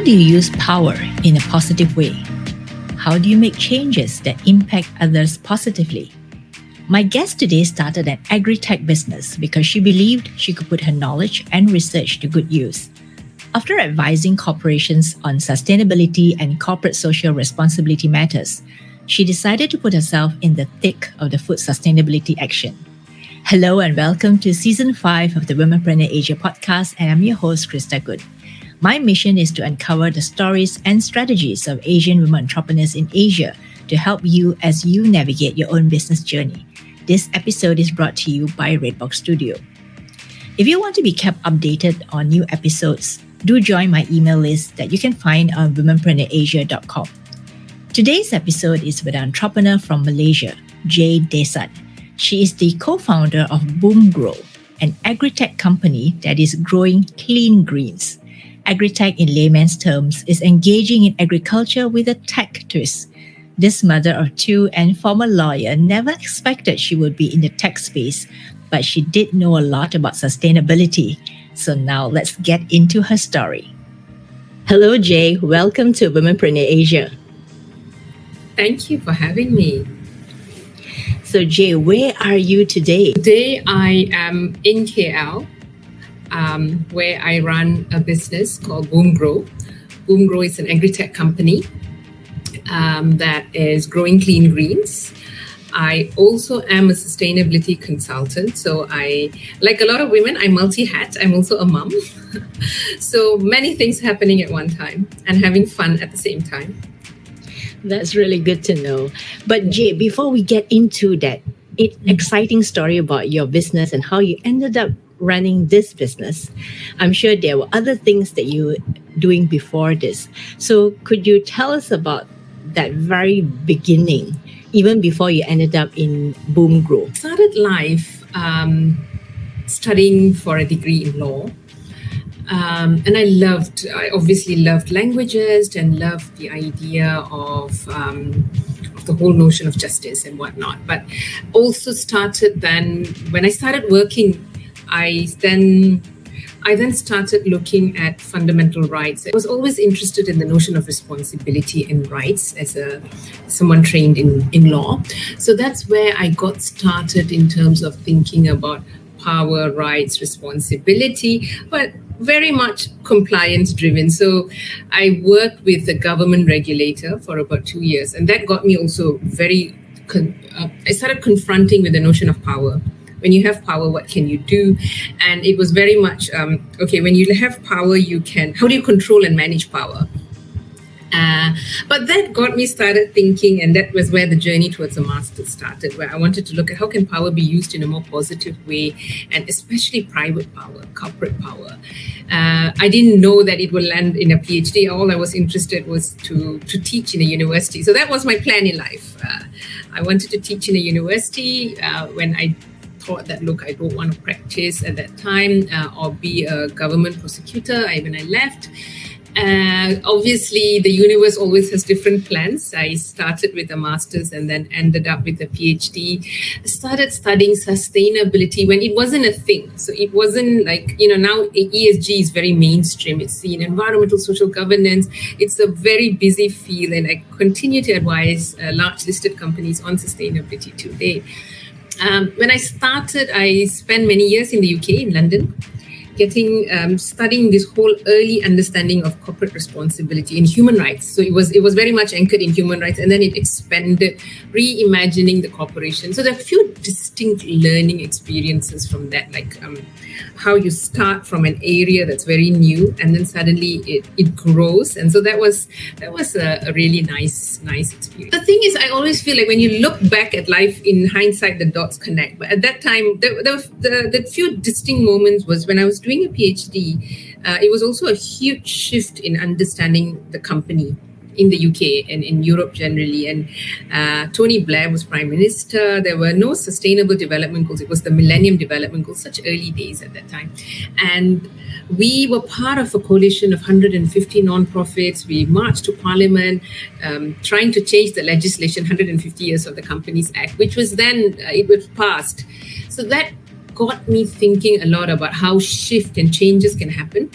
How do you use power in a positive way? How do you make changes that impact others positively? My guest today started an AgriTech business because she believed she could put her knowledge and research to good use. After advising corporations on sustainability and corporate social responsibility matters, she decided to put herself in the thick of the food sustainability action. Hello and welcome to Season 5 of the Womenpreneur Asia podcast, and I'm your host, Krista Good. My mission is to uncover the stories and strategies of Asian women entrepreneurs in Asia to help you as you navigate your own business journey. This episode is brought to you by Redbox Studio. If you want to be kept updated on new episodes, do join my email list that you can find on womenpreneurasia.com. Today's episode is with an entrepreneur from Malaysia, Desan. She is the co-founder of BoomGrow, an AgriTech company that is growing clean greens. AgriTech, in layman's terms, is engaging in agriculture with a tech twist. This mother of two and former lawyer never expected she would be in the tech space, but she did know a lot about sustainability. So now let's get into her story. Hello, Jay. Welcome to Womenpreneur Asia. Thank you for having me. So, Jay, where are you today? Today, I am in KL, where I run a business called BoomGrow. BoomGrow is an agri-tech company that is growing clean greens. I also am a sustainability consultant. So I, like a lot of women, I multi-hat. I'm also a mum. So many things happening at one time and having fun at the same time. That's really good to know. But Jay, before we get into that exciting story about your business and how you ended up running this business, I'm sure there were other things that you were doing before this. So could you tell us about that very beginning, even before you ended up in BoomGrow? I started life studying for a degree in law. And I obviously loved languages and loved the idea of the whole notion of justice and whatnot. But also started then, when I started working, I then started looking at fundamental rights. I was always interested in the notion of responsibility and rights as someone trained in law. So that's where I got started in terms of thinking about power, rights, responsibility, but very much compliance driven. So I worked with the government regulator for about 2 years, and that got me also I started confronting with the notion of power. When you have power, what can you do? And it was very much, when you have power, how do you control and manage power? But that got me started thinking, and that was where the journey towards a master's started, where I wanted to look at how can power be used in a more positive way, and especially private power, corporate power. I didn't know that it would land in a PhD. All I was interested was to teach in a university. So that was my plan in life. I wanted to teach in a university when I thought that, look, I don't want to practice at that time or be a government prosecutor. When I left, obviously, the universe always has different plans. I started with a master's and then ended up with a PhD. I started studying sustainability when it wasn't a thing. So it wasn't like, now ESG is very mainstream. It's seen environmental social governance. It's a very busy field, and I continue to advise large listed companies on sustainability today. When I started, I spent many years in the UK, in London, studying this whole early understanding of corporate responsibility in human rights. So it was very much anchored in human rights, and then it expanded, reimagining the corporation. So there are a few distinct learning experiences from that, like how you start from an area that's very new, and then suddenly it grows. And so that was a really nice experience. The thing is, I always feel like when you look back at life in hindsight, the dots connect. But at that time, the few distinct moments was when I was doing a PhD. It was also a huge shift in understanding the company in the UK and in Europe generally. And Tony Blair was Prime Minister. There were no sustainable development goals. It was the Millennium Development Goals, such early days at that time. And we were part of a coalition of 150 non-profits. We marched to Parliament, trying to change the legislation, 150 years of the Companies Act, which was then, it was passed. So that got me thinking a lot about how shift and changes can happen.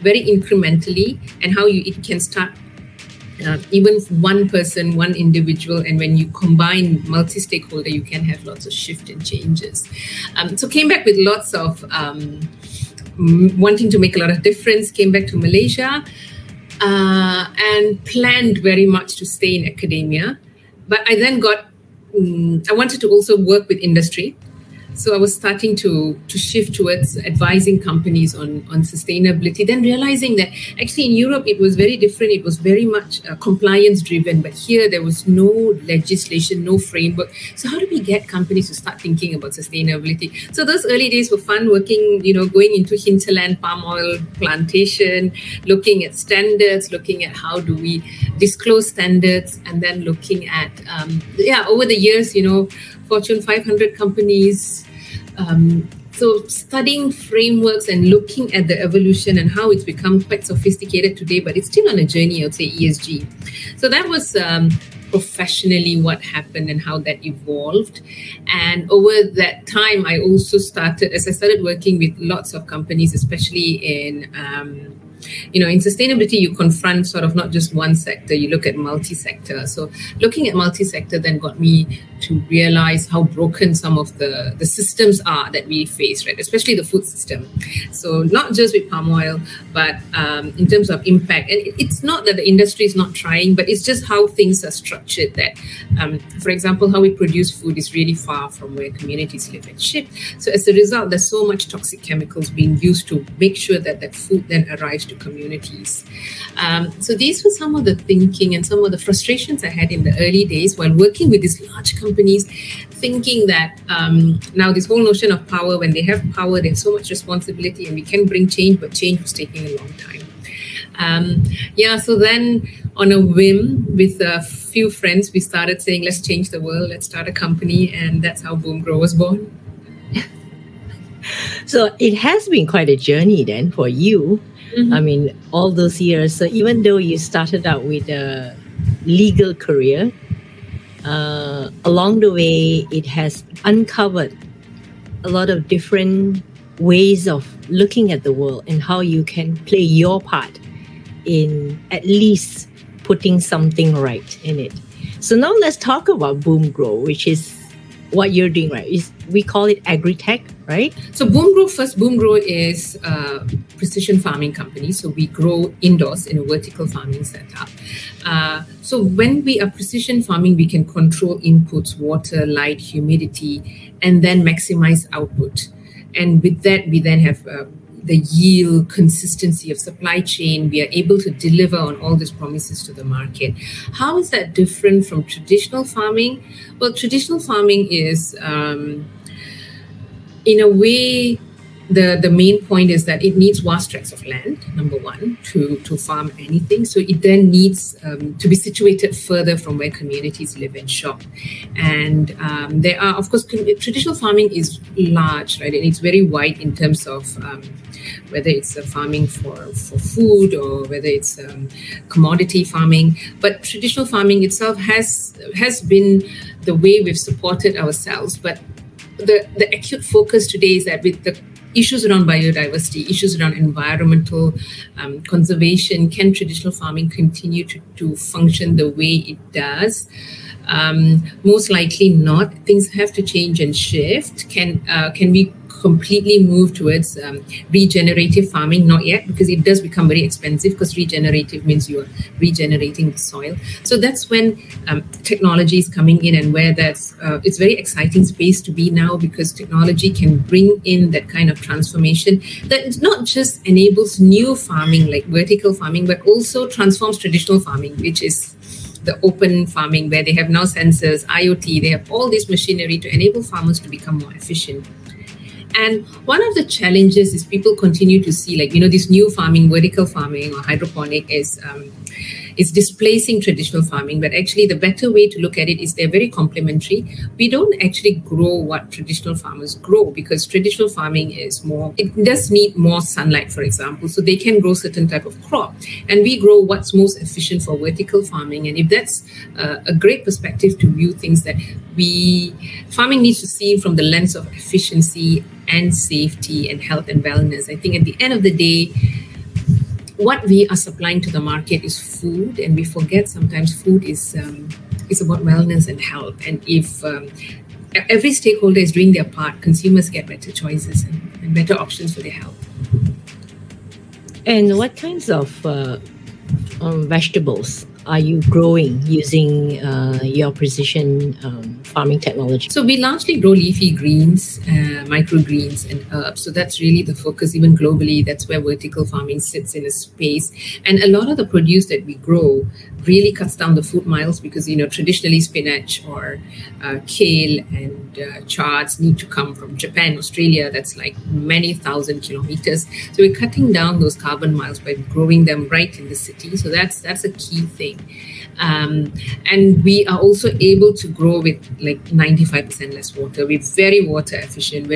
very incrementally, and how it can start even one person, one individual, and when you combine multi-stakeholder, you can have lots of shift and changes. So came back with lots of wanting to make a lot of difference, came back to Malaysia and planned very much to stay in academia. But I then I wanted to also work with industry. So I was starting to shift towards advising companies on sustainability, then realizing that actually in Europe, it was very different. It was very much compliance driven, but here there was no legislation, no framework. So how do we get companies to start thinking about sustainability? So those early days were fun, working, going into hinterland palm oil plantation, looking at standards, looking at how do we disclose standards, and then looking at, over the years, Fortune 500 companies. So studying frameworks and looking at the evolution and how it's become quite sophisticated today, but it's still on a journey, I would say, ESG. So that was professionally what happened and how that evolved. And over that time, I also started working with lots of companies, especially in in sustainability, you confront sort of not just one sector, you look at multi-sector. So looking at multi-sector then got me to realize how broken some of the systems are that we face, right? Especially the food system. So not just with palm oil, but in terms of impact. And it's not that the industry is not trying, but it's just how things are structured that, for example, how we produce food is really far from where communities live and ship. So as a result, there's so much toxic chemicals being used to make sure that that food then arrives to communities. So these were some of the thinking and some of the frustrations I had in the early days while working with these large companies, thinking that now this whole notion of power, when they have power, they have so much responsibility and we can bring change, but change was taking a long time. So then on a whim with a few friends, we started saying, let's change the world, let's start a company. And that's how BoomGrow was born. So it has been quite a journey then for you. Mm-hmm. I mean, all those years. So even though you started out with a legal career, along the way, it has uncovered a lot of different ways of looking at the world and how you can play your part in at least putting something right in it. So now let's talk about BoomGrow, which is what you're doing, right? We call it AgriTech, right? So BoomGrow is a precision farming company. So we grow indoors in a vertical farming setup. So when we are precision farming, we can control inputs, water, light, humidity, and then maximize output. And with that, we then have the yield, consistency of supply chain. We are able to deliver on all these promises to the market. How is that different from traditional farming? Well, traditional farming is, in a way, the main point is that it needs vast tracts of land, number one, to farm anything. So it then needs to be situated further from where communities live and shop. And there are, of course, traditional farming is large, right? And it's very wide in terms of whether it's farming for food or whether it's commodity farming. But traditional farming itself has been the way we've supported ourselves. But the acute focus today is that with the issues around biodiversity, issues around environmental conservation, can traditional farming continue to function the way it does? Most likely not. Things have to change and shift. Can we completely move towards regenerative farming? Not yet, because it does become very expensive, because regenerative means you are regenerating the soil. So that's when technology is coming in, and where it's very exciting space to be now, because technology can bring in that kind of transformation that not just enables new farming like vertical farming, but also transforms traditional farming, which is the open farming, where they have now sensors, IoT, they have all this machinery to enable farmers to become more efficient. And one of the challenges is people continue to see, this new farming, vertical farming or hydroponic is displacing traditional farming. But actually, the better way to look at it is they're very complementary. We don't actually grow what traditional farmers grow, because traditional farming it does need more sunlight, for example. So they can grow certain type of crop. And we grow what's most efficient for vertical farming. And if that's a great perspective to view things, that farming needs to see from the lens of efficiency and safety and health and wellness. I think at the end of the day, what we are supplying to the market is food, and we forget sometimes food is about wellness and health. And if every stakeholder is doing their part, consumers get better choices and better options for their health. And what kinds of vegetables are you growing using your precision farming technology? So we largely grow leafy greens, microgreens, and herbs. So that's really the focus, even globally. That's where vertical farming sits in a space. And a lot of the produce that we grow really cuts down the food miles because, traditionally spinach or kale and chards need to come from Japan, Australia. That's like many thousand kilometers. So we're cutting down those carbon miles by growing them right in the city. So that's a key thing. And we are also able to grow with like 95% less water. We're very water efficient,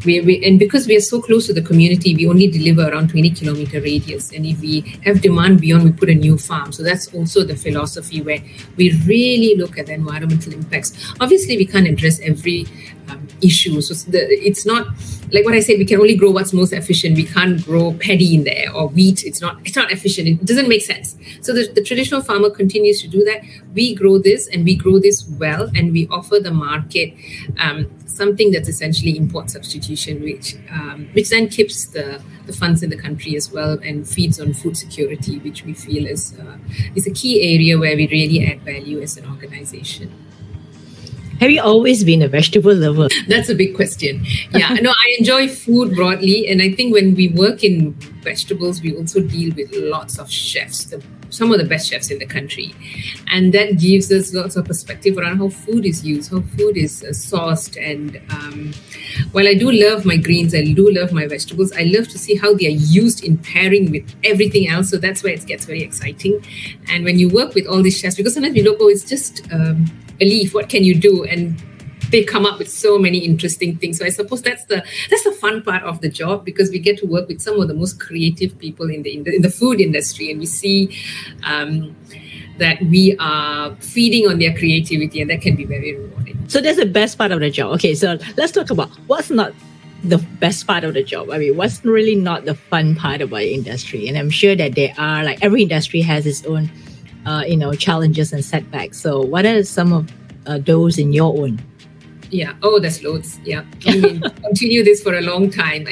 and because we are so close to the community, we only deliver around 20-kilometer radius. And if we have demand beyond, we put a new farm. So that's also the philosophy where we really look at the environmental impacts. Obviously, we can't address every issue. So it's not like what I said, we can only grow what's most efficient. We can't grow paddy in there or wheat. It's not efficient. It doesn't make sense. So the traditional farmer continues to do that. We grow this, and we grow this well, and we offer the market something that's essentially import substitution, which then keeps the funds in the country as well and feeds on food security, which we feel is a key area where we really add value as an organization. Have you always been a vegetable lover? That's a big question. Yeah, no, I enjoy food broadly. And I think when we work in vegetables, we also deal with lots of chefs, some of the best chefs in the country. And that gives us lots of perspective around how food is used, how food is sourced. And while I do love my greens, I do love my vegetables, I love to see how they are used in pairing with everything else. So that's where it gets very exciting. And when you work with all these chefs, because sometimes we look, it's just a leaf, what can you do? And they come up with so many interesting things. So I suppose that's the fun part of the job, because we get to work with some of the most creative people in the food industry, and we see that we are feeding on their creativity, and that can be very rewarding. So that's the best part of the job. Okay, so let's talk about what's not the best part of the job. I mean, what's really not the fun part about the industry? And I'm sure that there are, like, every industry has its own challenges and setbacks. So what are some of those in your own? Yeah. Oh, there's loads. Yeah. I mean, continue this for a long time.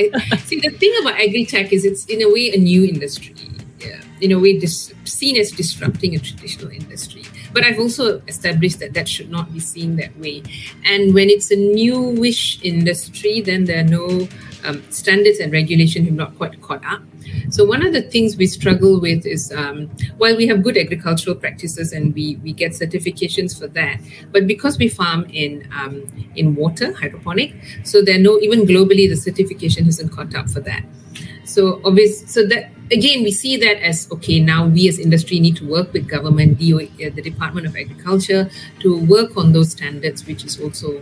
See, the thing about AgriTech is it's in a way a new industry. Yeah. In a way, seen as disrupting a traditional industry. But I've also established that should not be seen that way. And when it's a newish industry, then there are no standards and regulation have not quite caught up. So one of the things we struggle with is, while we have good agricultural practices and we get certifications for that, but because we farm in water, hydroponic, so even globally, the certification hasn't caught up for that. So that again, we see that as, okay, now we as industry need to work with government, the Department of Agriculture, to work on those standards, which is also,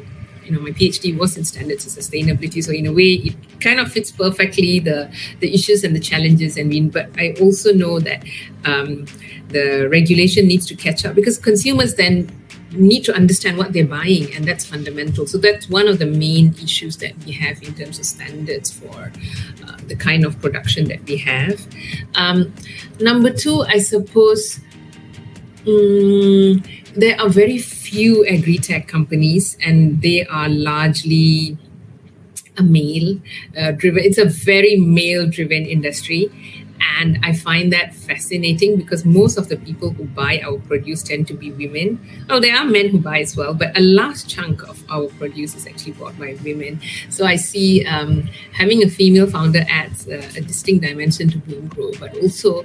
my PhD was in standards and sustainability. So in a way, it kind of fits perfectly the issues and the challenges. But I also know that the regulation needs to catch up, because consumers then need to understand what they're buying, and that's fundamental. So that's one of the main issues that we have in terms of standards for the kind of production that we have. Number two, I suppose, there are very few AgriTech companies, and they are largely a male driven. It's a very male driven industry. And I find that fascinating, because most of the people who buy our produce tend to be women. Oh, there are men who buy as well, but a large chunk of our produce is actually bought by women. So I see having a female founder adds a distinct dimension to BoomGrow, but also,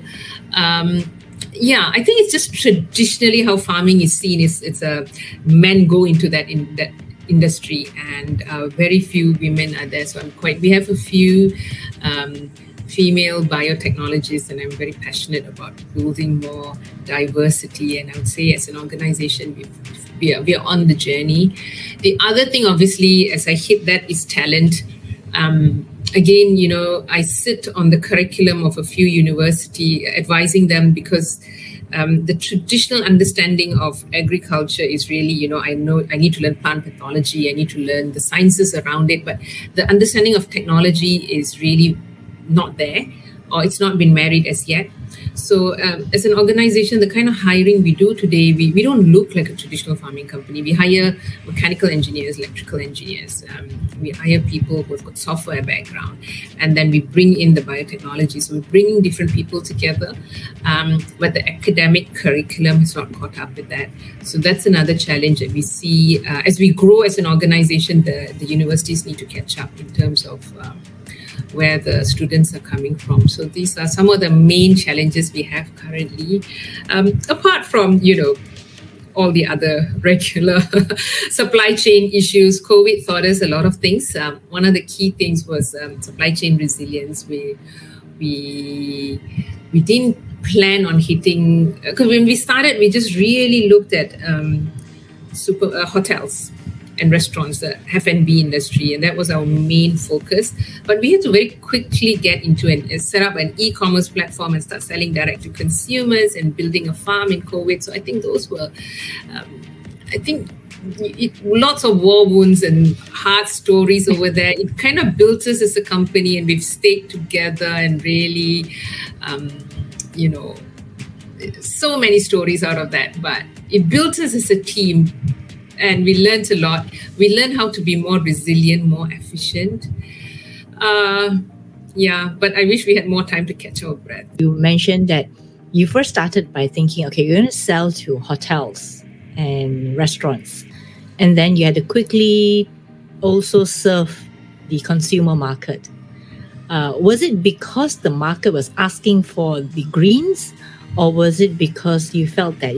I think it's just traditionally how farming is seen. It's men go into that industry, and very few women are there. So we have a few female biotechnologists, and I'm very passionate about building more diversity. And I would say, as an organization, we are on the journey. The other thing, obviously, as I hit that, is talent. Again, I sit on the curriculum of a few universities, advising them, because the traditional understanding of agriculture is really, I know I need to learn plant pathology, I need to learn the sciences around it, but the understanding of technology is really not there, or it's not been married as yet. So as an organization, the kind of hiring we do today, we don't look like a traditional farming company. We hire mechanical engineers, electrical engineers. We hire people who've got software background. And then we bring in the biotechnology. So we're bringing different people together. But the academic curriculum has not caught up with that. So that's another challenge that we see. As we grow as an organization, the universities need to catch up in terms of where the students are coming from. So these are some of the main challenges we have currently, apart from, all the other regular supply chain issues. COVID taught us a lot of things. One of the key things was supply chain resilience. We didn't plan on hitting, because when we started, we just really looked at hotels and restaurants, the F&B industry, and that was our main focus. But we had to very quickly get into and set up an e-commerce platform and start selling direct to consumers and building a farm in COVID. So I think those were, lots of war wounds and hard stories over there. It kind of built us as a company, and we've stayed together and really, so many stories out of that. But it built us as a team. And we learned a lot. We learned how to be more resilient, more efficient. But I wish we had more time to catch our breath. You mentioned that you first started by thinking, okay, you're going to sell to hotels and restaurants. And then you had to quickly also serve the consumer market. Was it because the market was asking for the greens, or was it because you felt that,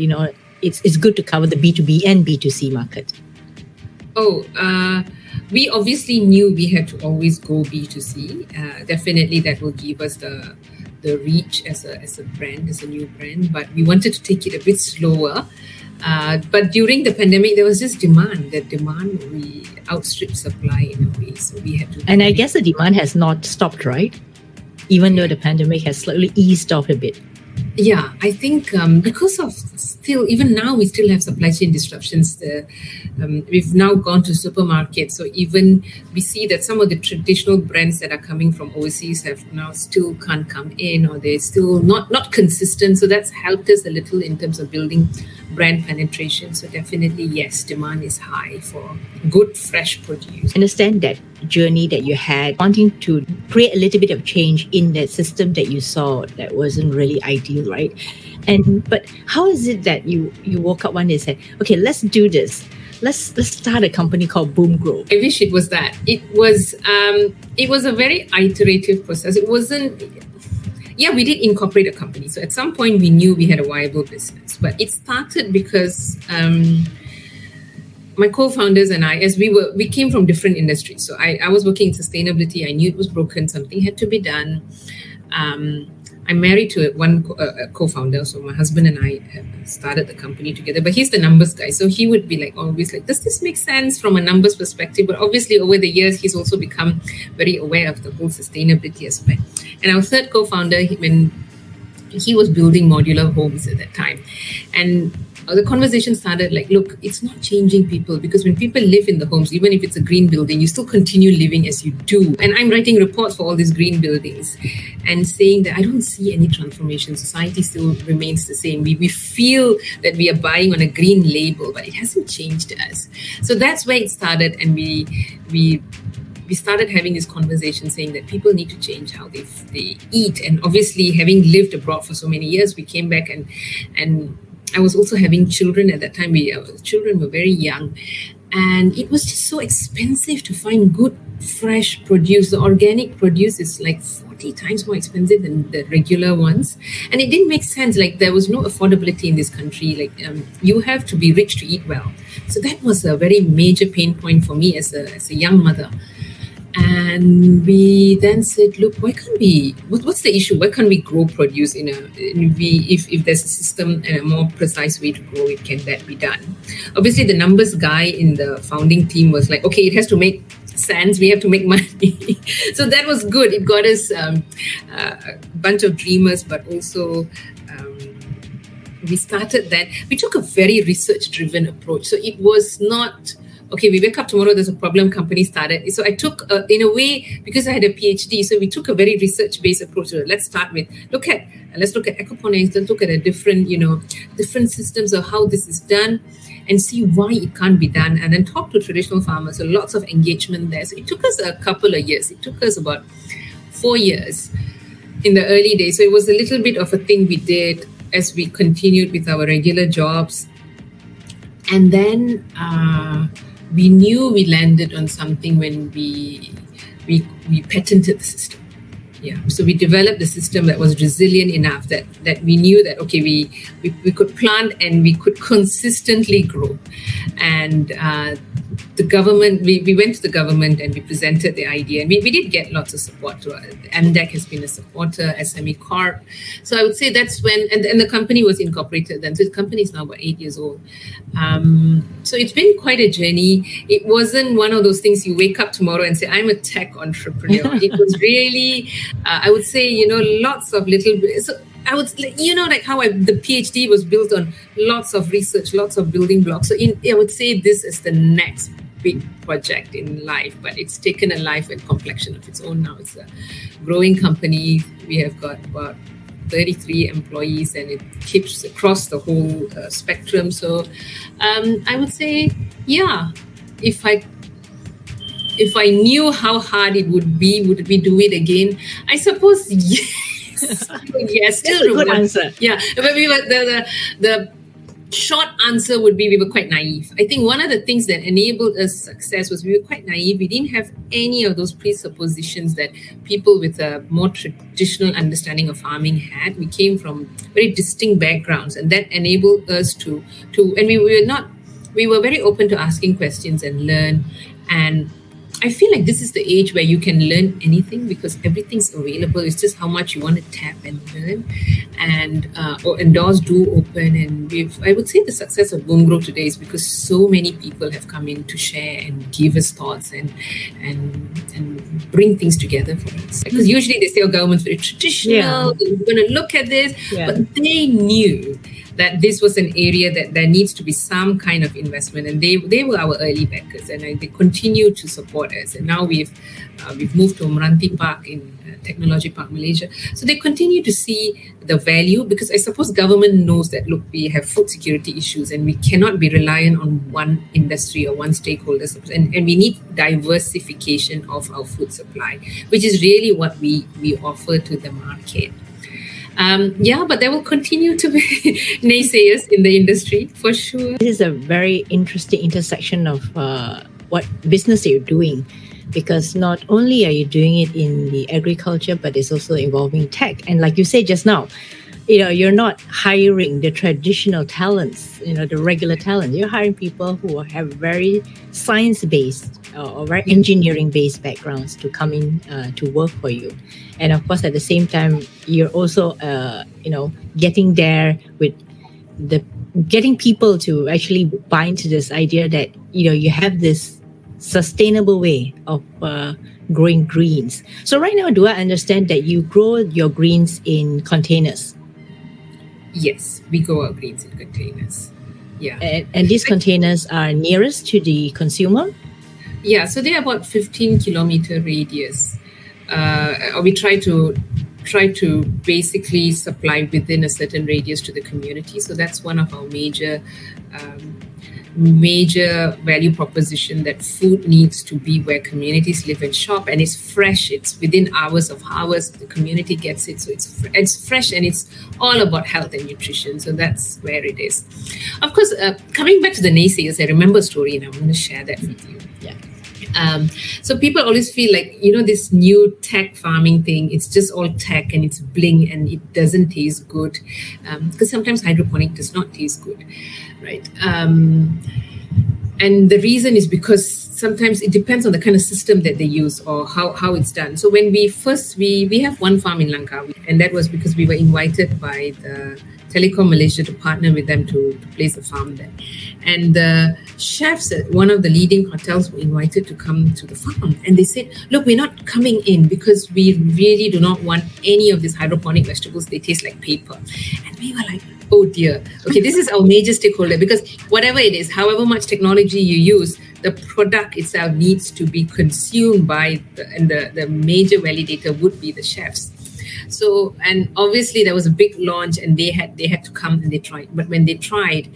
it's good to cover the B2B and B2C market? We obviously knew we had to always go B2C. Definitely that will give us the reach as a brand, as a new brand. But we wanted to take it a bit slower. But during the pandemic, there was just demand. That demand, we outstripped supply in a way. So we had to... And I guess the demand has not stopped, right? Even though the pandemic has slightly eased off a bit. Yeah, I think because of even now we still have supply chain disruptions. We've now gone to supermarkets, so even we see that some of the traditional brands that are coming from overseas have now still can't come in, or they're still not consistent. So that's helped us a little in terms of building brand penetration. So definitely, yes, demand is high for good, fresh produce. I understand that journey that you had, wanting to create a little bit of change in that system that you saw that wasn't really ideal, right? But how is it that you woke up one day and said, okay, let's do this. Let's start a company called BoomGrow? I wish it was that. It was a very iterative process. It wasn't. Yeah, we did incorporate a company. So at some point we knew we had a viable business, but it started because my co-founders and I, as we came from different industries. So I was working in sustainability. I knew it was broken. Something had to be done. I'm married to one co-founder. So my husband and I have started the company together, but he's the numbers guy. So he would be always like, does this make sense from a numbers perspective? But obviously over the years, he's also become very aware of the whole sustainability aspect. And our third co-founder, when he was building modular homes at that time, and the conversation started look, it's not changing people, because when people live in the homes, even if it's a green building, you still continue living as you do. And I'm writing reports for all these green buildings and saying that I don't see any transformation. Society still remains the same. We feel that we are buying on a green label, but it hasn't changed us. So that's where it started. And we started having this conversation saying that people need to change how they eat. And obviously, having lived abroad for so many years, we came back and I was also having children at that time. Our children were very young, and it was just so expensive to find good, fresh produce. The organic produce is 40 times more expensive than the regular ones. And it didn't make sense. There was no affordability in this country. You have to be rich to eat well. So that was a very major pain point for me as a young mother. And we then said, look, why can't we, what's the issue? Why can't we grow produce if there's a system and a more precise way to grow it, can that be done? Obviously, the numbers guy in the founding team was like, okay, it has to make sense. We have to make money. So that was good. It got us a bunch of dreamers, but also we started that. We took a very research-driven approach. So it was not, okay, we wake up tomorrow, there's a problem, company started. So I took, in a way, because I had a PhD, so we took a very research-based approach to it. Let's start with, let's look at aquaponics, let's look at a different systems of how this is done and see why it can't be done, and then talk to traditional farmers. So lots of engagement there. So it took us a couple of years. It took us about 4 years in the early days. So it was a little bit of a thing we did as we continued with our regular jobs. And then we knew we landed on something when we patented the system. Yeah. So we developed a system that was resilient enough that we knew that, okay, we could plant and we could consistently grow. And the government, we went to the government and we presented the idea, and we did get lots of support. AgriTech has been a supporter, SME Corp. So I would say that's when, and the company was incorporated then. So the company is now about 8 years old. So it's been quite a journey. It wasn't one of those things you wake up tomorrow and say, I'm a tech entrepreneur. It was really, I would say, lots of little bits. So I would, like how the PhD was built on lots of research, lots of building blocks. So I would say this is the next big project in life, but it's taken a life and complexion of its own now. It's a growing company. We have got about 33 employees, and it keeps across the whole spectrum. So I would say, yeah, if I knew how hard it would be, would we do it again? I suppose yes. Yes, still that's a good answer. Yeah, but we were the short answer would be we were quite naive. I think one of the things that enabled us success was we were quite naive. We didn't have any of those presuppositions that people with a more traditional understanding of farming had. We came from very distinct backgrounds, and that enabled us to and we were very open to asking questions and learn. And I feel like this is the age where you can learn anything because everything's available. It's just how much you want to tap and learn. And doors do open. And I would say the success of BoomGrow today is because so many people have come in to share and give us thoughts and bring things together for us. Because usually they say, oh, government's very traditional, we're going to look at this. Yeah. But they knew that this was an area that there needs to be some kind of investment, and they were our early backers, and they continue to support us. And now we've moved to Meranti Park in Technology Park, Malaysia. So they continue to see the value, because I suppose government knows that, look, we have food security issues and we cannot be reliant on one industry or one stakeholder, and we need diversification of our food supply, which is really what we offer to the market. But there will continue to be naysayers in the industry, for sure. This is a very interesting intersection of what business you're doing, because not only are you doing it in the agriculture, but it's also involving tech. And like you said just now, you're not hiring the traditional talents, the regular talent. You're hiring people who have very science-based or very engineering-based backgrounds to come in to work for you. And of course, at the same time, you're also, getting there with getting people to actually buy into this idea that, you have this sustainable way of growing greens. So right now, do I understand that you grow your greens in containers? Yes, we grow our greens in containers. Yeah. And these containers are nearest to the consumer? Yeah, so they're about 15-kilometer radius. We try to basically supply within a certain radius to the community. So that's one of our major value proposition, that food needs to be where communities live and shop, and it's fresh. It's within hours of harvest. The community gets it, so it's fresh, and it's all about health and nutrition. So that's where it is. Of course, coming back to the naysayers, I remember a story, and I'm going to share that with you. Yeah. So people always feel like, this new tech farming thing, it's just all tech and it's bling and it doesn't taste good. Because sometimes hydroponic does not taste good, right? And the reason is because sometimes it depends on the kind of system that they use or how it's done. So when we have one farm in Langkawi, and that was because we were invited by the Telecom Malaysia to partner with them to place a farm there. And the chefs at one of the leading hotels were invited to come to the farm. And they said, look, we're not coming in because we really do not want any of these hydroponic vegetables. They taste like paper. And we were like, oh dear. Okay, this is our major stakeholder, because whatever it is, however much technology you use, the product itself needs to be consumed by the major validator would be the chefs. So, and obviously there was a big launch, and they had to come and they tried. But when they tried,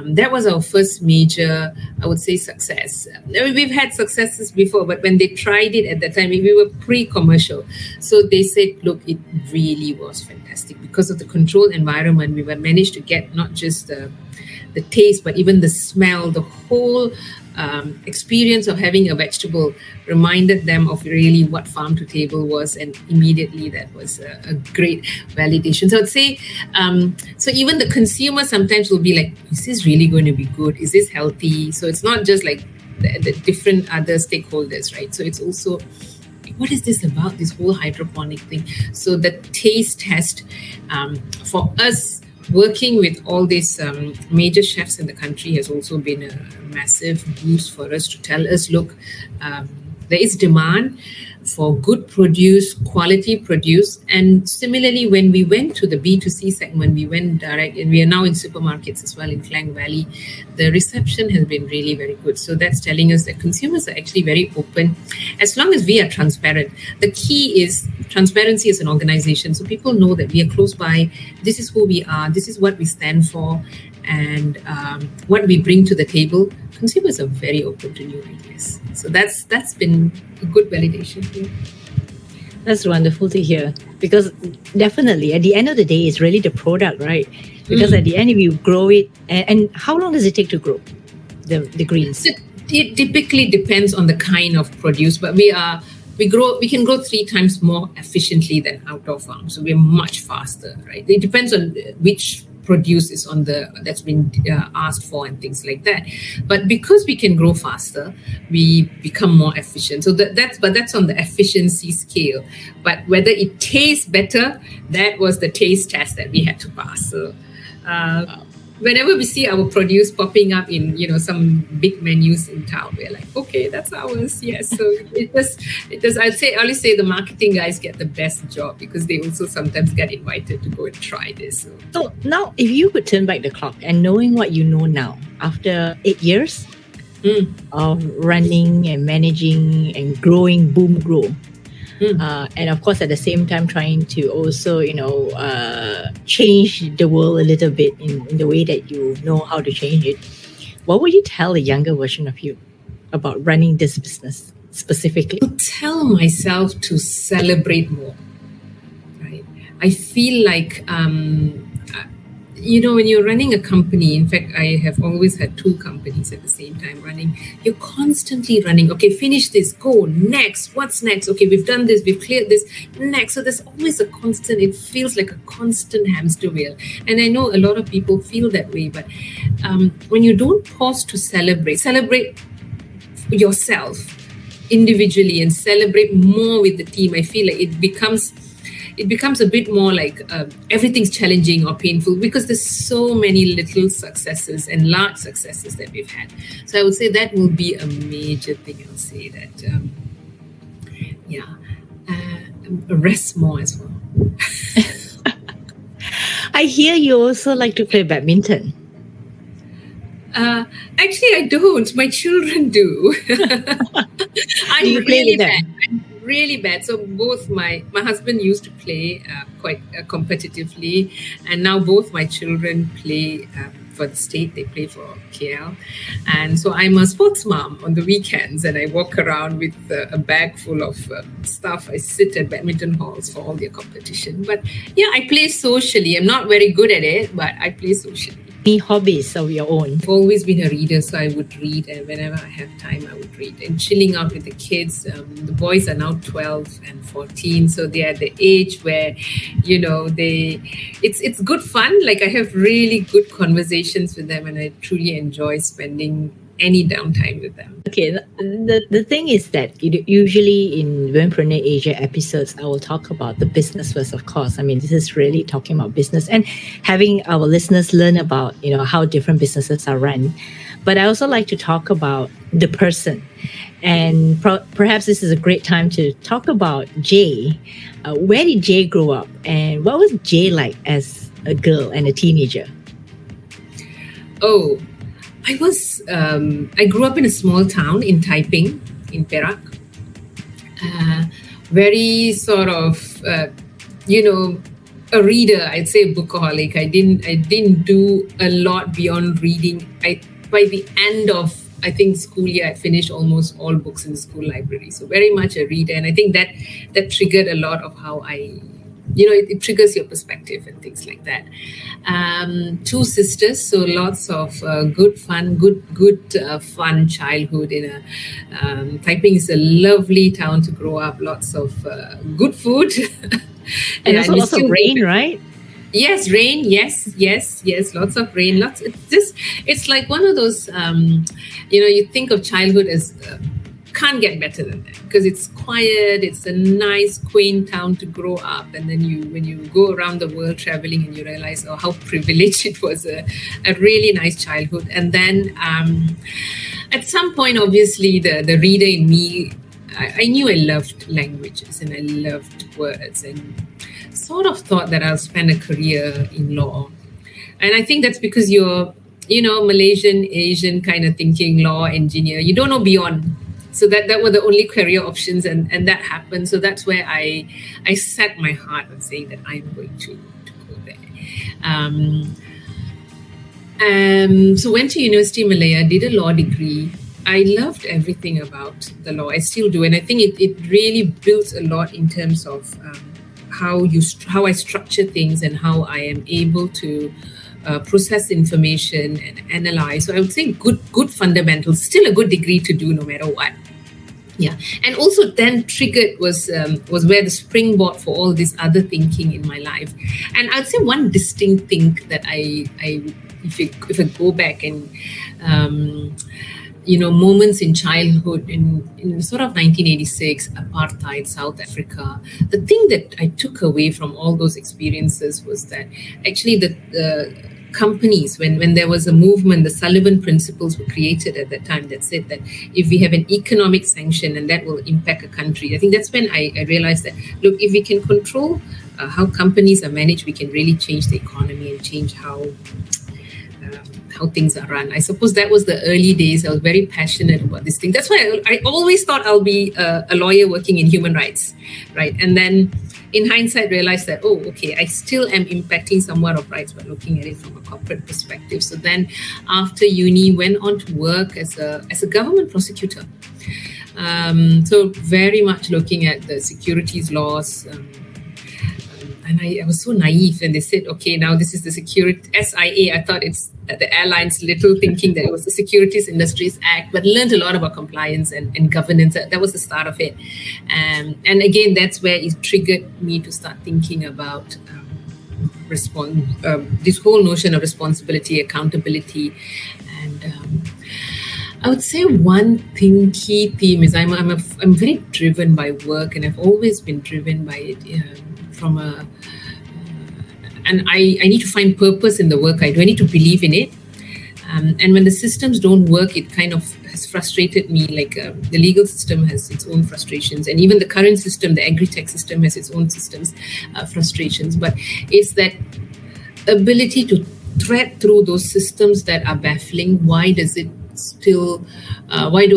that was our first major, I would say, success. We've had successes before, but when they tried it at that time, we were pre-commercial. So they said, look, it really was fantastic because of the controlled environment. We managed to get not just the taste, but even the smell, the whole experience of having a vegetable reminded them of really what farm to table was, and immediately that was a great validation. So I'd say, so even the consumer sometimes will be like, is this really going to be good? Is this healthy? So it's not just like the different other stakeholders, right? So it's also, what is this about, this whole hydroponic thing? So the taste test for us, working with all these major chefs in the country has also been a massive boost for us to tell us, look, there is demand for good produce, quality produce. And similarly, when we went to the B2C segment, we went direct, and we are now in supermarkets as well in Klang Valley. The reception has been really very good. So that's telling us that consumers are actually very open as long as we are transparent. The key is transparency as an organization. So people know that we are close by. This is who we are. This is what we stand for. And what we bring to the table. Consumers are very open to new ideas. So that's been a good validation here. That's wonderful to hear, because definitely at the end of the day, it's really the product, right? Because at the end, if you grow it, and how long does it take to grow the greens? It typically depends on the kind of produce, but we can grow 3 times more efficiently than outdoor farms. So we're much faster, right? It depends on which produce is that's been asked for and things like that. But because we can grow faster, we become more efficient. So that's on the efficiency scale. But whether it tastes better, that was the taste test that we had to pass. So whenever we see our produce popping up in some big menus in town, we're like, okay, that's ours. Yes. So it does. I always say the marketing guys get the best job, because they also sometimes get invited to go and try this. So now, if you could turn back the clock, and knowing what you know now after 8 years of running and managing and growing BoomGrow, and of course, at the same time, trying to also, change the world a little bit in the way that you know how to change it. What would you tell a younger version of you about running this business specifically? I tell myself to celebrate more. Right? I feel like, when you're running a company, in fact, I have always had 2 companies at the same time running. You're constantly running. Okay, finish this, go, next, what's next? Okay, we've done this, we've cleared this, next. So there's always it feels like a constant hamster wheel. And I know a lot of people feel that way, but when you don't pause to celebrate yourself individually and celebrate more with the team, I feel like it becomes a bit more like everything's challenging or painful, because there's so many little successes and large successes that we've had. So I would say that will be a major thing. I'll say that, rest more as well. I hear you also like to play badminton. Actually, I don't. My children do. Do you play with them? I'm really bad. So both my husband used to play quite competitively, and now both my children play for the state. They play for KL, and so I'm a sports mom on the weekends, and I walk around with a bag full of stuff. I sit at badminton halls for all their competition. But yeah, I play socially. I'm not very good at it, but I play socially. Any hobbies of your own? I've always been a reader, so I would read, and whenever I have time, I would read. And chilling out with the kids. The boys are now 12 and 14, so they are at the age where, it's good fun. Like, I have really good conversations with them, and I truly enjoy spending any downtime with them. Okay, the thing is that usually in Womenpreneur Asia episodes, I will talk about the business first, of course. I mean, this is really talking about business and having our listeners learn about, how different businesses are run. But I also like to talk about the person. And perhaps this is a great time to talk about Jay. Where did Jay grow up? And what was Jay like as a girl and a teenager? Oh, I grew up in a small town in Taiping, in Perak. Very sort of, a reader. I'd say a bookaholic. I didn't do a lot beyond reading. By the end of, I think, school year, I finished almost all books in the school library. So very much a reader, and I think that triggered a lot of how it triggers your perspective and things like that. 2 sisters, so lots of good fun childhood. Taiping is a lovely town to grow up. Lots of good food, and also lots of rain, right? Yes, rain. Yes. Lots of rain. It's like one of those. You think of childhood as. Can't get better than that, because it's quiet, it's a nice quaint town to grow up, and then when you go around the world traveling and you realize how privileged it was, a really nice childhood. And then at some point, obviously the reader in me, I knew I loved languages and I loved words, and sort of thought that I'll spend a career in law. And I think that's because you're Malaysian, Asian kind of thinking, law, engineer, you don't know beyond. So that were the only career options, and that happened. So that's where I set my heart on saying that I'm going to go there. So went to University of Malaya, did a law degree. I loved everything about the law. I still do, and I think it really builds a lot in terms of how I structure things and how I am able to process information and analyze. So I would say good fundamentals. Still a good degree to do no matter what. Yeah, and also then triggered was where the springboard for all this other thinking in my life. And I'd say one distinct thing that if I go back and moments in childhood in sort of 1986, apartheid, South Africa, the thing that I took away from all those experiences was that actually the companies, when there was a movement, the Sullivan principles were created at that time that said that if we have an economic sanction and that will impact a country, I think that's when I realized that, look, if we can control how companies are managed, we can really change the economy and change how things are run. I suppose that was the early days. I was very passionate about this thing. That's why I always thought I'll be a lawyer working in human rights, right? And then in hindsight, realized that, I still am impacting somewhat of rights, but looking at it from a corporate perspective. So then after uni, went on to work as a government prosecutor. So very much looking at the securities laws. And I was so naive when they said, now this is the SIA. I thought it's the airlines, little thinking that it was the Securities Industries Act, but learned a lot about compliance and governance. That was the start of it. And again, that's where it triggered me to start thinking about this whole notion of responsibility, accountability. And I would say one key theme is I'm very driven by work, and I've always been driven by it. And I need to find purpose in the work I do. I need to believe in it. And when the systems don't work, it kind of has frustrated me. Like the legal system has its own frustrations, and even the current system, the AgriTech system, has its own frustrations. But it's that ability to thread through those systems that are baffling. Why do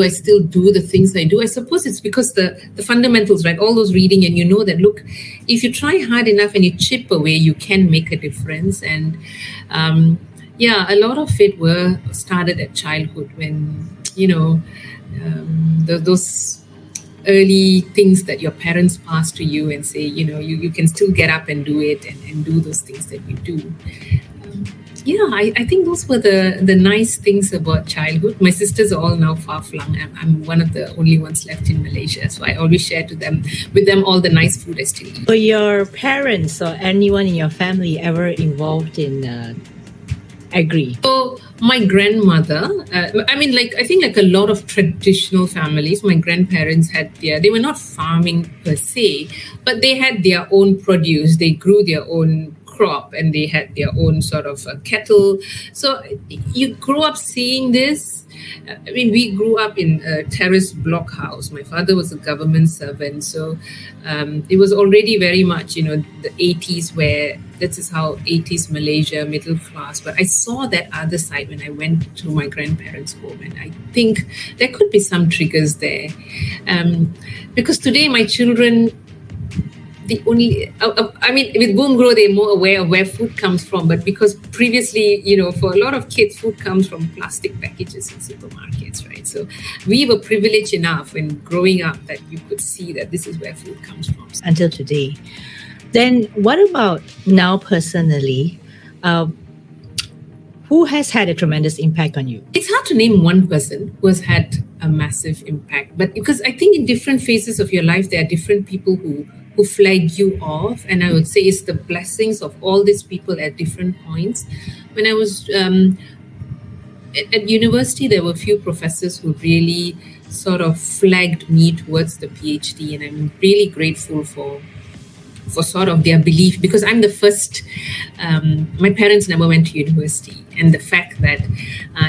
I still do the things I do? I suppose it's because the fundamentals, right? All those reading, and that, look, if you try hard enough and you chip away, you can make a difference. And a lot of it were started at childhood when, those early things that your parents pass to you and say, you can still get up and do it and do those things that you do. I think those were the nice things about childhood. My sisters are all now far-flung. I'm one of the only ones left in Malaysia, so I always share with them all the nice food I still eat. Were your parents or anyone in your family ever involved in agri? So my grandmother, I think like a lot of traditional families, my grandparents they were not farming per se, but they had their own produce. They grew their own crop, and they had their own sort of kettle. So you grow up seeing this. I mean, we grew up in a terrace block house. My father was a government servant, so it was already very much, the 80s, where this is how 80s Malaysia, middle class. But I saw that other side when I went to my grandparents' home, and I think there could be some triggers there, because today my children, with BoomGrow, they're more aware of where food comes from. But because previously, for a lot of kids, food comes from plastic packages in supermarkets, right? So we were privileged enough when growing up that you could see that this is where food comes from. Until today. Then what about now personally? Who has had a tremendous impact on you? It's hard to name one person who has had a massive impact, but because I think in different phases of your life, there are different people who flag you off. And I would say it's the blessings of all these people at different points. When I was at university, there were a few professors who really sort of flagged me towards the PhD, and I'm really grateful for sort of their belief, because I'm the first. My parents never went to university, and the fact that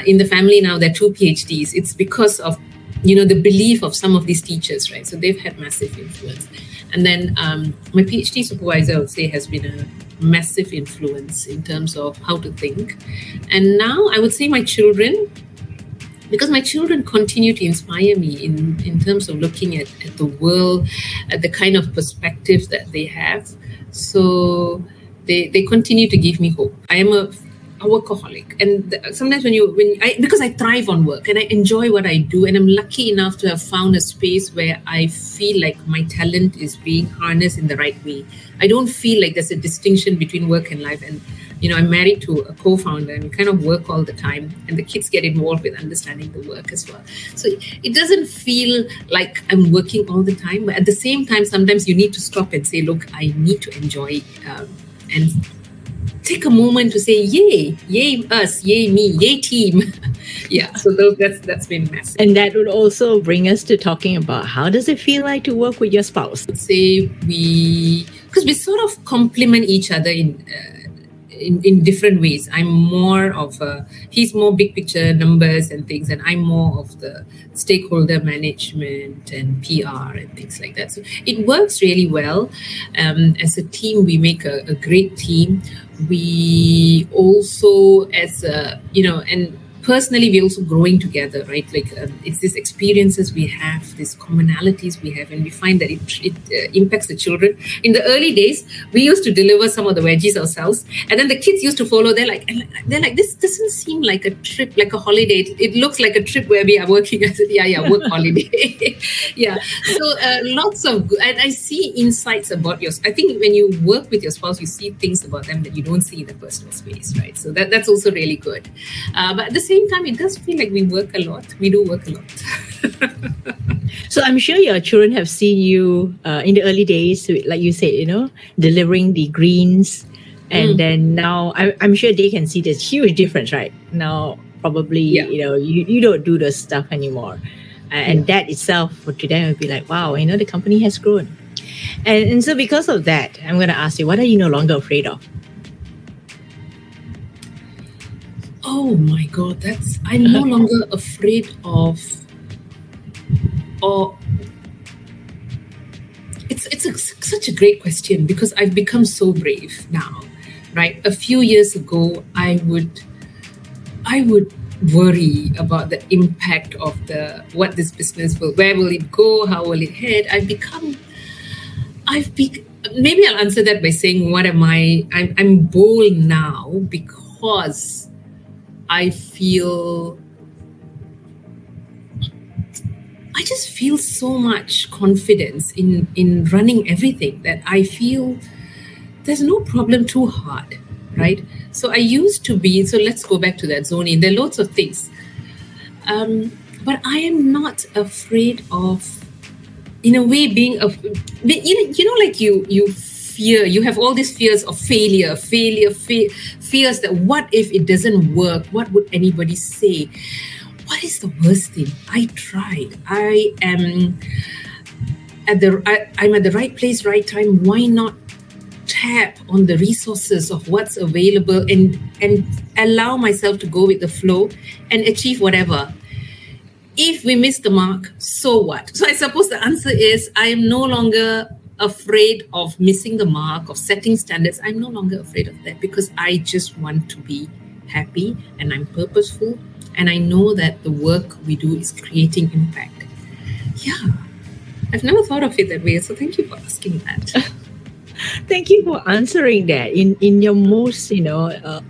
in the family now there are 2 PhDs, it's because of the belief of some of these teachers, right? So they've had massive influence. And then my PhD supervisor, I would say, has been a massive influence in terms of how to think. And now I would say my children, because my children continue to inspire me in terms of looking at the world, at the kind of perspectives that they have. So they continue to give me hope. I am a workaholic, and sometimes because I thrive on work and I enjoy what I do, and I'm lucky enough to have found a space where I feel like my talent is being harnessed in the right way. I don't feel like there's a distinction between work and life. And I'm married to a co-founder, and we kind of work all the time, and the kids get involved with understanding the work as well. So it doesn't feel like I'm working all the time, but at the same time, sometimes you need to stop and say, look, I need to enjoy and take a moment to say, yay us, yay me, yay team. Yeah, so that's been massive. And that would also bring us to talking about how does it feel like to work with your spouse? I'd say because we sort of complement each other in different ways. I'm more of he's more big picture numbers and things, and I'm more of the stakeholder management and PR and things like that. So it works really well. As a team, we make a great team. We also, and personally, we're also growing together, right? Like it's these experiences we have, these commonalities we have, and we find that it impacts the children. In the early days, we used to deliver some of the veggies ourselves, and then the kids used to follow. They're like, this doesn't seem like a trip, like a holiday. It looks like a trip where we are working. I said, work holiday. Yeah. So lots of good, and I see insights about yours. I think when you work with your spouse, you see things about them that you don't see in the personal space, right? So that's also really good. But at the same time, it does feel like we work a lot. We do work a lot. So I'm sure your children have seen you in the early days, like you said, delivering the greens. And then now I'm sure they can see this huge difference, right? Now, probably, you don't do this stuff anymore. And that itself to them would be like, wow, the company has grown. And so because of that, I'm going to ask you, what are you no longer afraid of? Oh my God, I'm no longer afraid of, or it's such a great question, because I've become so brave now, right? A few years ago, I would worry about the impact of what this business where will it go? How will it head? Maybe I'll answer that by saying, what am I? I'm bold now because I just feel so much confidence in running everything that I feel there's no problem too hard, right? So I used to be, so let's go back to that zoning. There are lots of things. But I am not afraid of, in a way, like you fear, you have all these fears of failure, fears that what if it doesn't work? What would anybody say? What is the worst thing? I tried. I'm at the right place, right time. Why not tap on the resources of what's available and allow myself to go with the flow and achieve whatever. If we miss the mark, so what? So I suppose the answer is I am no longer afraid of missing the mark, of setting standards. I'm no longer afraid of that because I just want to be happy and I'm purposeful and I know that the work we do is creating impact. Yeah, I've never thought of it that way. So thank you for asking that. Thank you for answering that in your most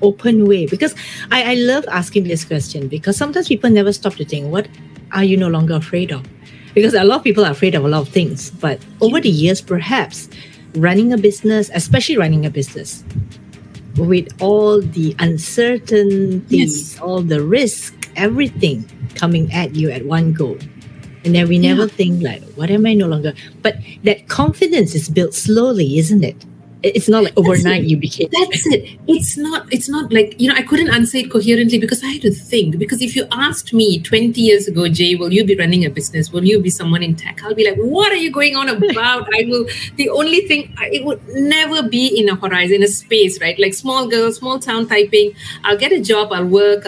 open way, because I love asking this question, because sometimes people never stop to think, what are you no longer afraid of? Because a lot of people are afraid of a lot of things, but over the years, perhaps running a business, especially running a business with all the uncertainties, all the risk, everything coming at you at one go. And then we never think like, what am I no longer? But that confidence is built slowly, isn't it? It's not like overnight you became. That's it. It's not like, I couldn't answer it coherently because I had to think. Because if you asked me 20 years ago, Jay, will you be running a business? Will you be someone in tech? I'll be like, what are you going on about? The only thing, it would never be in a horizon, in a space, right? Like small girl, small town typing. I'll get a job, I'll work,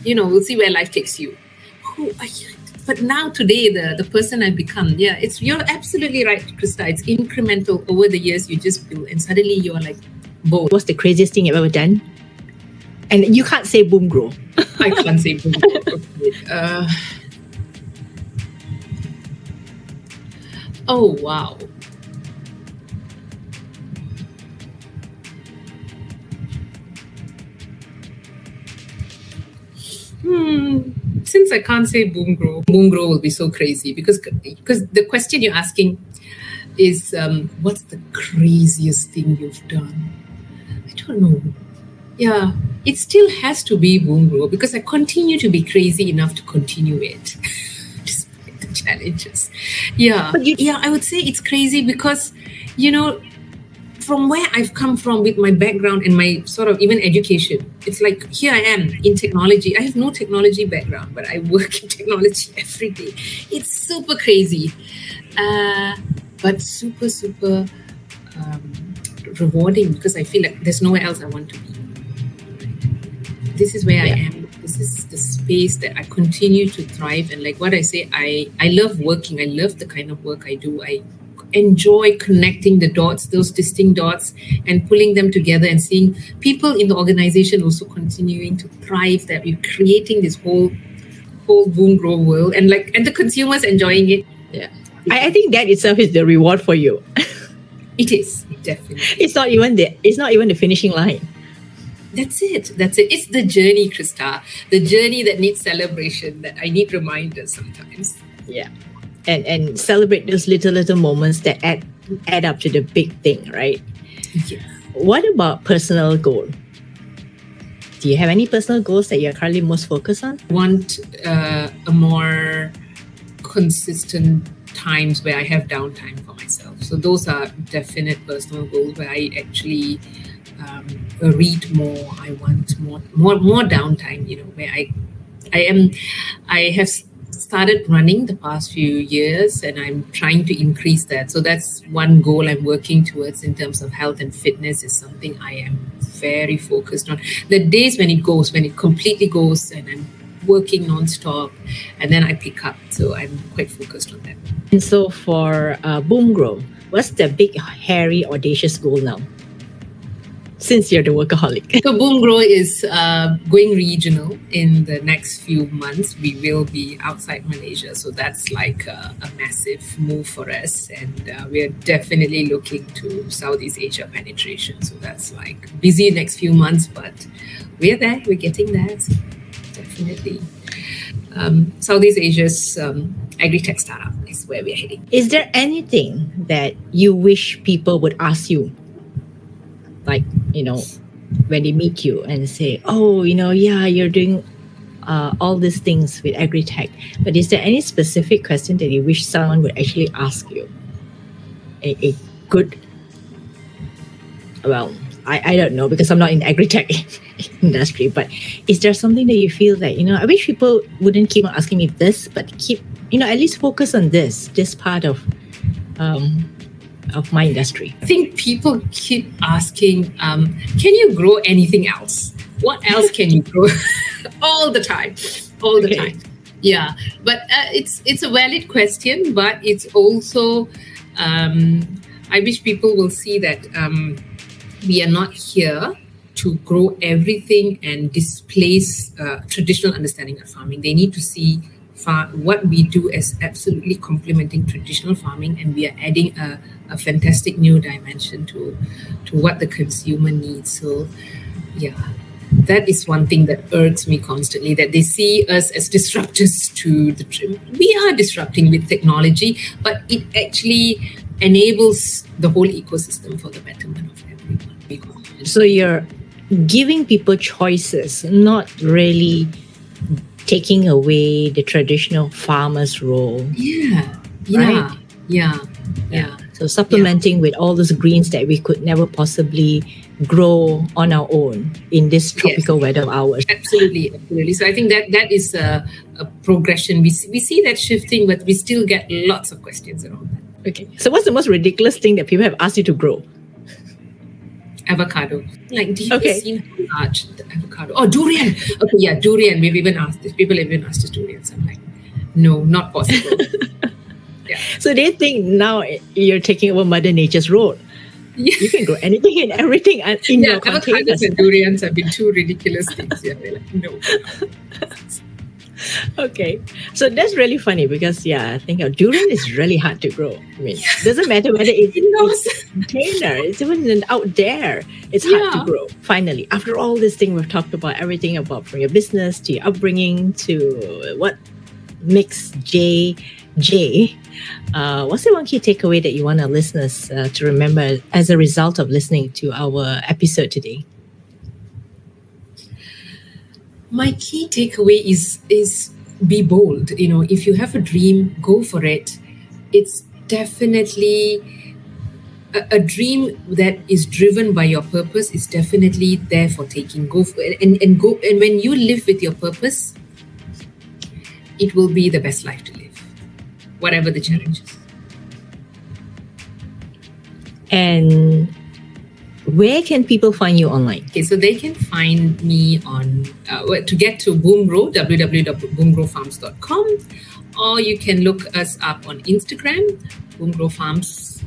we'll see where life takes you. Who are you? But now today, the person I've become, you're absolutely right, Krista. It's incremental over the years you just build, and suddenly you're like, bold. What's the craziest thing you've ever done? And you can't say BoomGrow. I can't say BoomGrow. Oh, wow. Since I can't say BoomGrow will be so crazy because the question you're asking is, what's the craziest thing you've done? I don't know. Yeah, it still has to be BoomGrow because I continue to be crazy enough to continue it despite the challenges. Yeah, I would say it's crazy because, from where I've come from with my background and my sort of even education, it's like here I am in technology. I have no technology background, but I work in technology every day. It's super crazy, but super, super rewarding because I feel like there's nowhere else I want to be. This is where I am. This is the space that I continue to thrive. And like what I say, I love working. I love the kind of work I do. I enjoy connecting the dots, those distinct dots, and pulling them together and seeing people in the organization also continuing to thrive, that we're creating this whole BoomGrow world and the consumers enjoying it. Yeah. I think that itself is the reward for you. It is, definitely. It's not even the finishing line. That's it. It's the journey, Krista. The journey that needs celebration, that I need reminders sometimes. Yeah. And celebrate those little moments that add up to the big thing, right? Yeah. What about personal goal? Do you have any personal goals that you're currently most focused on? I want a more consistent times where I have downtime for myself. So those are definite personal goals where I actually read more. I want more downtime. Where I have started running the past few years and I'm trying to increase that. So that's one goal I'm working towards in terms of health and fitness, is something I am very focused on. The days when it completely goes and I'm working nonstop and then I pick up. So I'm quite focused on that. And so for BoomGrow, what's the big, hairy, audacious goal now? Since you're the workaholic. So BoomGrow is going regional in the next few months. We will be outside Malaysia. So that's like a massive move for us. And we're definitely looking to Southeast Asia penetration. So that's like busy next few months, but we're there. We're getting there. So definitely. Southeast Asia's AgriTech startup is where we're heading. Is there anything that you wish people would ask you? Like, when they meet you and say, oh, you're doing all these things with AgriTech. But is there any specific question that you wish someone would actually ask you? A good, well, I don't know because I'm not in AgriTech industry, but is there something that you feel that, I wish people wouldn't keep on asking me this, but keep, at least focus on this part of of my industry. I think people keep asking, can you grow anything else? What else can you grow? All the time. Yeah, but it's a valid question, but it's also, I wish people will see that we are not here to grow everything and displace traditional understanding of farming. They need to see what we do as absolutely complementing traditional farming, and we are adding a fantastic new dimension to what the consumer needs. So, yeah, that is one thing that irks me constantly, that they see us as disruptors to we are disrupting with technology, but it actually enables the whole ecosystem for the betterment of everyone. So you're giving people choices, not really taking away the traditional farmer's role. Yeah. So supplementing with all those greens that we could never possibly grow on our own in this tropical weather of ours. Absolutely. So I think that is a progression. We see that shifting, but we still get lots of questions around that. Okay. So what's the most ridiculous thing that people have asked you to grow? Avocado. Like, do you see how large the avocado? Oh, durian. Okay, yeah, durian. We've even asked this. People have even asked us durian. So I'm like, no, not possible. Yeah. So they think now you're taking over Mother Nature's role. Yeah. You can grow anything and everything in your containers. Avocados and durians have been two ridiculous things. Yeah, we're like, no. Okay, so that's really funny because I think durian is really hard to grow. I mean, it doesn't matter whether it's in a container, it's even out there. It's hard to grow. Finally, after all this thing we've talked about, everything about from your business to your upbringing to what makes J. What's the one key takeaway that you want our listeners to remember as a result of listening to our episode today? My key takeaway is be bold. If you have a dream, go for it. It's definitely a dream that is driven by your purpose is definitely there for taking. Go for it and go. And when you live with your purpose, it will be the best life to live, whatever the challenges. And where can people find you online? Okay, so they can find me on, to get to BoomGrow, www.boomgrowfarms.com, or you can look us up on Instagram, BoomGrow Farms,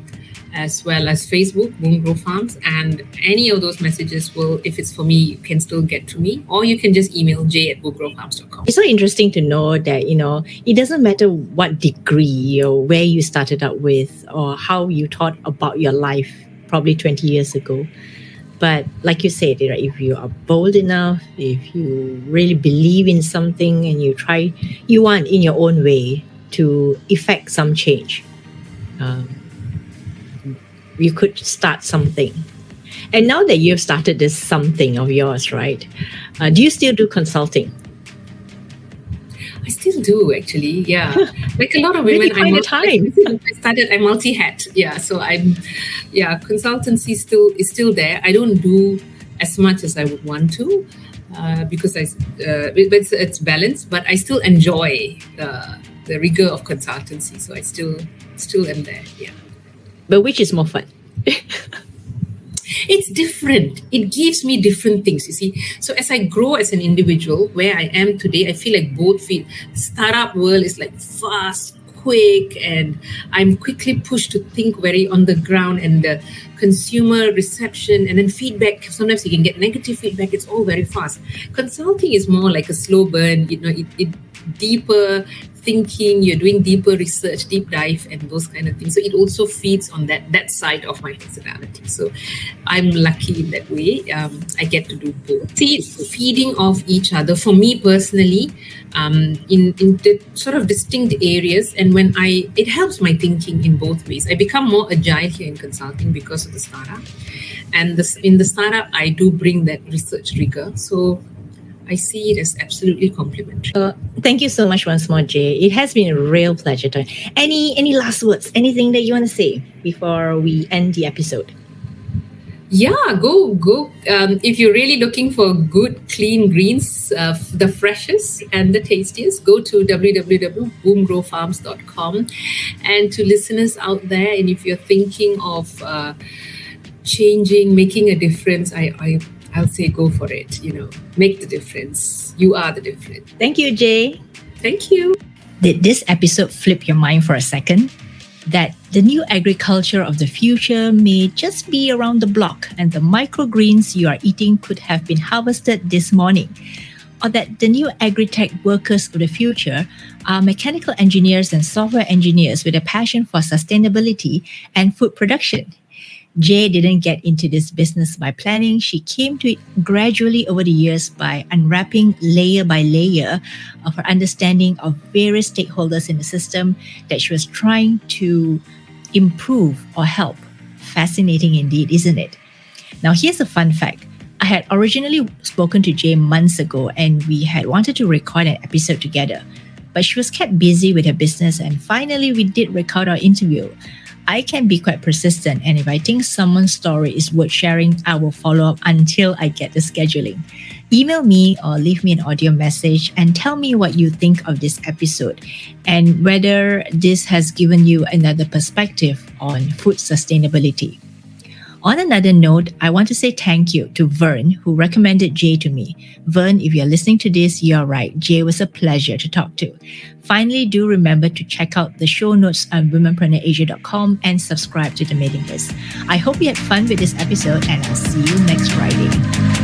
as well as Facebook, BoomGrow Farms, and any of those messages will, if it's for me, you can still get to me, or you can just email j@boomgrowfarms.com. It's so interesting to know that, it doesn't matter what degree or where you started out with or how you thought about your life probably 20 years ago. But like you said, if you are bold enough, if you really believe in something and you want in your own way to effect some change, you could start something. And now that you've started this something of yours, right? Do you still do consulting? I still do, actually. Yeah, like a lot of women. I multi-hat. Yeah, so consultancy is still there. I don't do as much as I would want to because it's balanced. But I still enjoy the rigor of consultancy. So I still am there. Yeah. But which is more fun? It's different. It gives me different things, you see. So as I grow as an individual, where I am today, I feel like both feel startup world is like fast, quick, and I'm quickly pushed to think very on the ground, and the consumer reception and then feedback. Sometimes you can get negative feedback. It's all very fast. Consulting is more like a slow burn, it deeper thinking, you're doing deeper research, deep dive, and those kind of things. So it also feeds on that side of my personality. So I'm lucky in that way. I get to do both. See, feeding off each other. For me personally, in the sort of distinct areas, and it helps my thinking in both ways. I become more agile here in consulting because of the startup. And in the startup, I do bring that research rigor. So I see it as absolutely complementary. Thank you so much once more, Jay. It has been a real pleasure. Any last words? Anything that you want to say before we end the episode? Yeah, go. If you're really looking for good, clean greens, the freshest and the tastiest, go to www.boomgrowfarms.com. And to listeners out there, and if you're thinking of changing, making a difference, I'll say go for it. Make the difference. You are the difference. Thank you, Jay. Thank you. Did this episode flip your mind for a second? That the new agriculture of the future may just be around the block and the microgreens you are eating could have been harvested this morning. Or that the new AgriTech workers of the future are mechanical engineers and software engineers with a passion for sustainability and food production. Jay didn't get into this business by planning. She came to it gradually over the years by unwrapping layer by layer of her understanding of various stakeholders in the system that she was trying to improve or help. Fascinating indeed, isn't it? Now, here's a fun fact. I had originally spoken to Jay months ago and we had wanted to record an episode together, but she was kept busy with her business and finally we did record our interview. I can be quite persistent, and if I think someone's story is worth sharing, I will follow up until I get the scheduling. Email me or leave me an audio message and tell me what you think of this episode and whether this has given you another perspective on food sustainability. On another note, I want to say thank you to Vern, who recommended Jay to me. Vern, if you're listening to this, you're right. Jay was a pleasure to talk to. Finally, do remember to check out the show notes on womenpreneurasia.com and subscribe to the mailing list. I hope you had fun with this episode, and I'll see you next Friday.